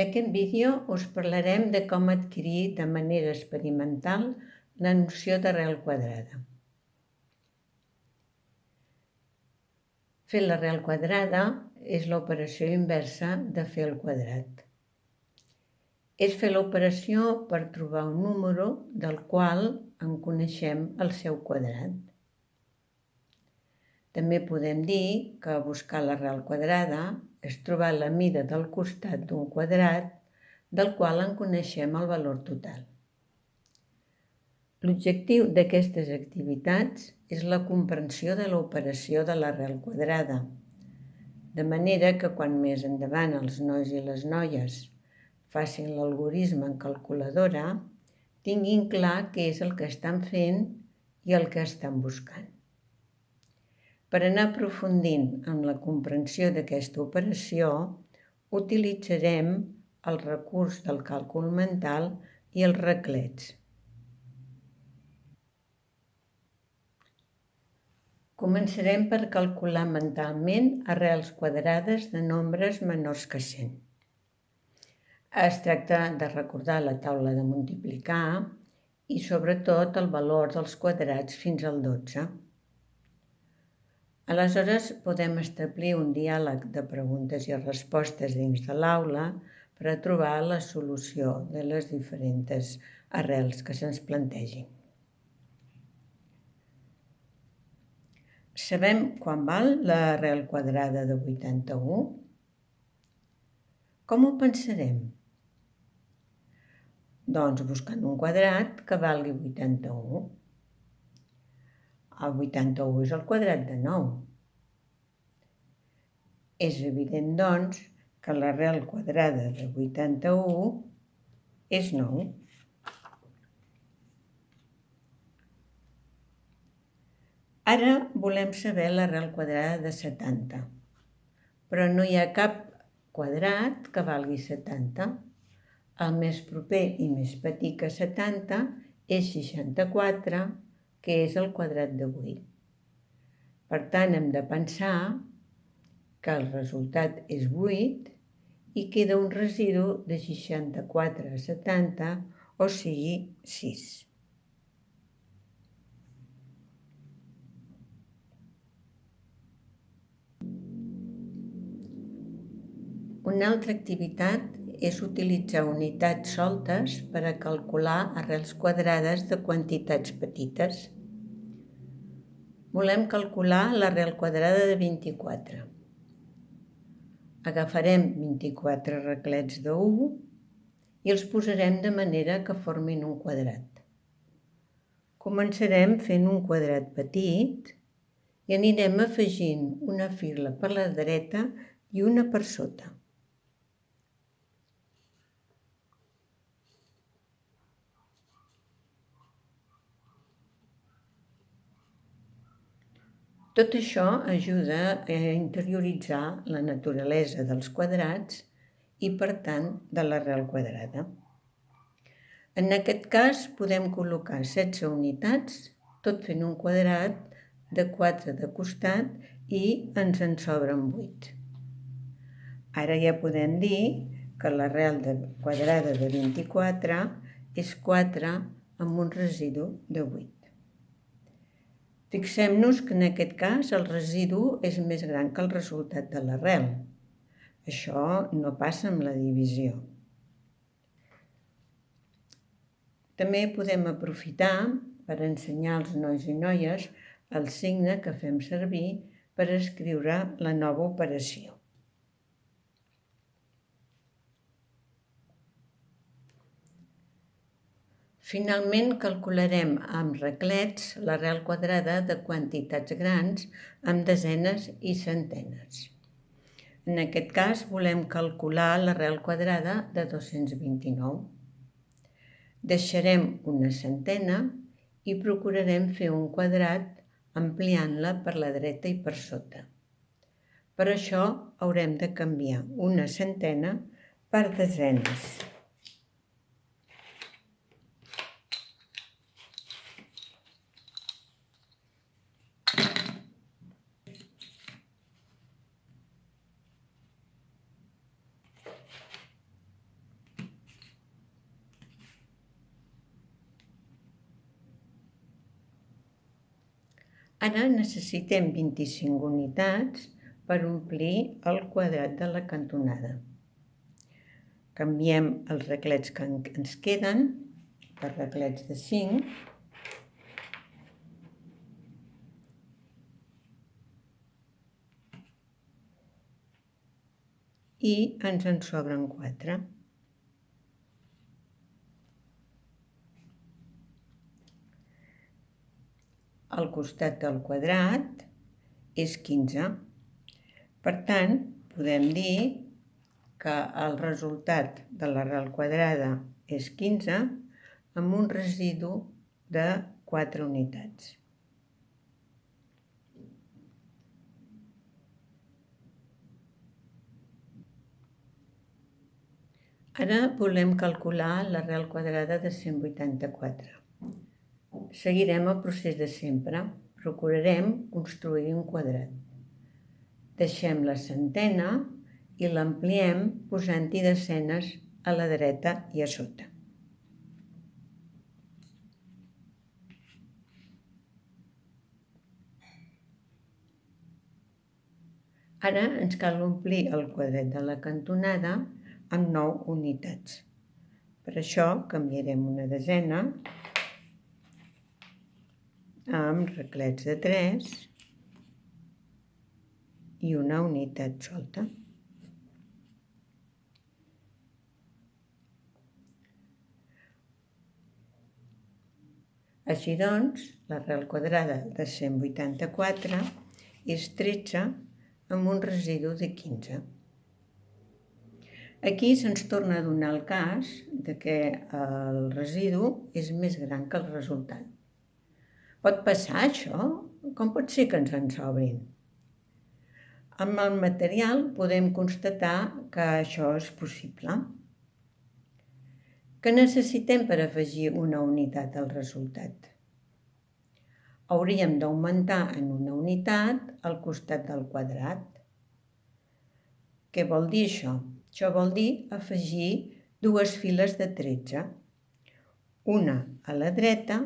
En aquest vídeo us parlarem de com adquirir de manera experimental la noció d'arrel quadrada. Fer l'arrel quadrada és l'operació inversa de fer el quadrat. És fer l'operació per trobar un número del qual en coneixem el seu quadrat. També podem dir que buscar l'arrel quadrada és trobar la mida del costat d'un quadrat del qual en coneixem el valor total. L'objectiu d'aquestes activitats és la comprensió de l'operació de l'arrel quadrada, de manera que quan més endavant els nois i les noies facin l'algorisme en calculadora, tinguin clar què és el que estan fent i el que estan buscant. Per anar aprofundint en la comprensió d'aquesta operació, utilitzarem el recurs del càlcul mental i els reglets. Començarem per calcular mentalment arrels quadrades de nombres menors que 100. Es tracta de recordar la taula de multiplicar i sobretot el valor dels quadrats fins al 12. Aleshores podem establir un diàleg de preguntes i respostes dins de l'aula per a trobar la solució de les diferents arrels que se'ns plantegin. Sabem quan val l'arrel quadrada de 81? Com ho pensarem? Doncs buscant un quadrat que valgui 81. El 81 és el quadrat de 9. És evident, doncs, que l'arrel quadrada de 81 és 9. Ara volem saber l'arrel quadrada de 70, però no hi ha cap quadrat que valgui 70. El més proper i més petit que 70 és 64, que és el quadrat de 8. Per tant, hem de pensar que el resultat és 8 i queda un residu de 64 a 70, o sigui 6. Una altra activitat és utilitzar unitats soltes per a calcular arrels quadrades de quantitats petites. Volem calcular l'arrel quadrada de 24. Agafarem 24 reglets de 1 i els posarem de manera que formin un quadrat. Començarem fent un quadrat petit i anirem afegint una fila per la dreta i una per sota. Tot això ajuda a interioritzar la naturalesa dels quadrats i, per tant, de l'arrel quadrada. En aquest cas podem col·locar 16 unitats, tot fent un quadrat de 4 de costat i ens en sobren 8. Ara ja podem dir que l'arrel quadrada de 24 és 4 amb un residu de 8. Fixem-nos que en aquest cas el residu és més gran que el resultat de l'arrel. Això no passa amb la divisió. També podem aprofitar per ensenyar als nois i noies el signe que fem servir per escriure la nova operació. Finalment, calcularem amb reglets l'arrel quadrada de quantitats grans amb desenes i centenes. En aquest cas, volem calcular l'arrel quadrada de 229. Deixarem una centena i procurarem fer un quadrat ampliant-la per la dreta i per sota. Per això haurem de canviar una centena per desenes. Ara necessitem 25 unitats per omplir el quadrat de la cantonada. Canviem els reglets que ens queden per reglets de 5 i ens en sobren 4. El costat del quadrat és 15. Per tant, podem dir que el resultat de l'arrel quadrada és 15 amb un residu de 4 unitats. Ara volem calcular l'arrel quadrada de 184. Seguirem el procés de sempre. Procurarem construir un quadrat. Deixem la centena i l'ampliem posant-hi desenes a la dreta i a sota. Ara ens cal omplir el quadrat de la cantonada amb 9 unitats. Per això canviarem una desena amb reglets de 3 i una unitat solta. Així doncs, l'arrel quadrada de 184 és 13 amb un residu de 15. Aquí se'ns torna a donar el cas de que el residu és més gran que el resultat. Pot passar això? Com pot ser que ens en sobrin? Amb el material podem constatar que això és possible. Què necessitem per afegir una unitat al resultat? Hauríem d'augmentar en una unitat el costat del quadrat. Què vol dir això? Això vol dir afegir 2 files de 13, una a la dreta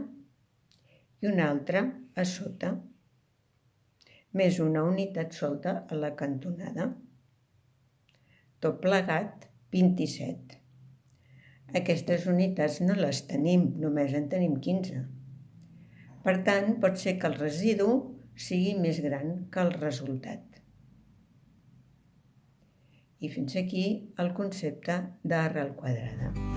i una altra a sota, més una unitat solta a la cantonada. Tot plegat, 27. Aquestes unitats no les tenim, només en tenim 15. Per tant, pot ser que el residu sigui més gran que el resultat. I fins aquí el concepte d'arrel quadrada.